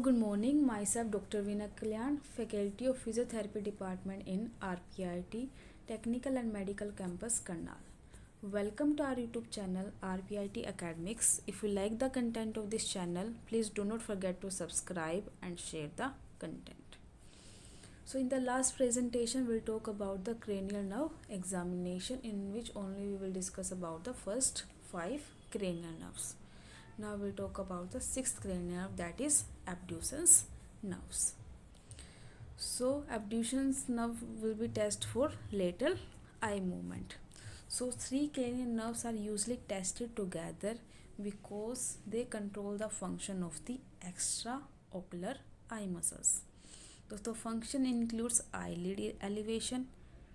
Good morning. Myself, Dr. Ravina Kalyan, Faculty of Physiotherapy Department in RPIIT, Technical and Medical Campus, Karnal. Welcome to our YouTube channel, RPIIT Academics. If you like the content of this channel, please do not forget to subscribe and share the content. So, in the last presentation, we'll talk about the cranial nerve examination, in which only we will discuss about the first 5 cranial nerves. Now we'll talk about the 6th cranial nerve, that is abducens nerves. So abducens nerve will be tested for lateral eye movement. So 3 cranial nerves are usually tested together because they control the function of the extraocular eye muscles. The function includes eyelid elevation,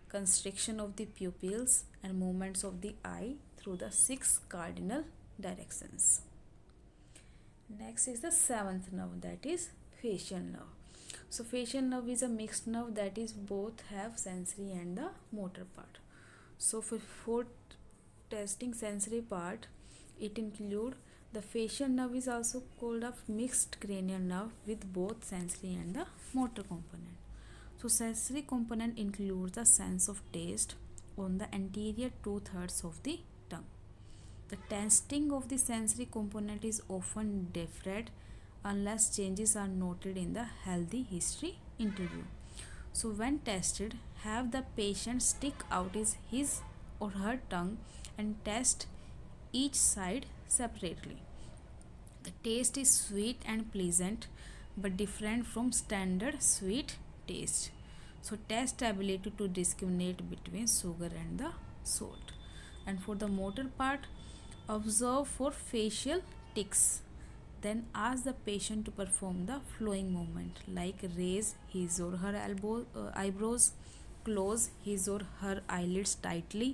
constriction of the pupils, and movements of the eye through the 6 cardinal directions. Next is the 7th nerve, that is facial nerve. So facial nerve is a mixed nerve that is both have sensory and the motor part. So for testing sensory part, it include the facial nerve is also called a mixed cranial nerve with both sensory and the motor component. So sensory component includes the sense of taste on the anterior 2/3 of the tongue. The testing of the sensory component is often deferred unless changes are noted in the healthy history interview. So when tested, have the patient stick out his or her tongue and test each side separately. The taste is sweet and pleasant but different from standard sweet taste. So test ability to discriminate between sugar and the salt. And for the motor part, observe for facial tics. Then ask the patient to perform the flowing movement like raise his or her eyebrows, close his or her eyelids tightly,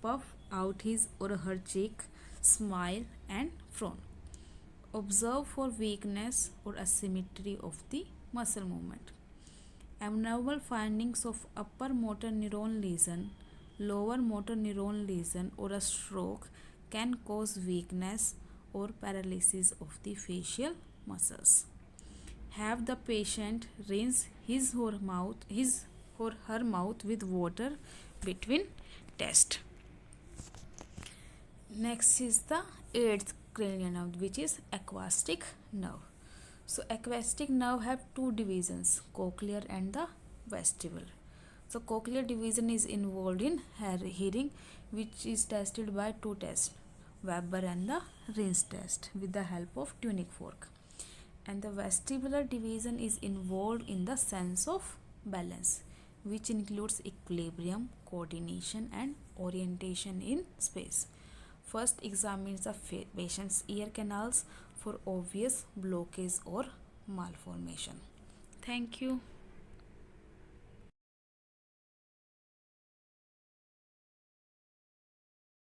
puff out his or her cheek, smile and frown. Observe for weakness or asymmetry of the muscle movement. Abnormal findings of upper motor neuron lesion, lower motor neuron lesion or a stroke can cause weakness or paralysis of the facial muscles. Have the patient rinse his or her mouth with water between tests. Next is the 8th cranial nerve, which is acoustic nerve. So acoustic nerve have 2 divisions, cochlear and the vestibular. So cochlear division is involved in hearing, which is tested by 2 tests, Weber and the Rins test with the help of tuning fork. And the vestibular division is involved in the sense of balance, which includes equilibrium, coordination and orientation in space. First examines the patient's ear canals for obvious blockage or malformation. Thank you.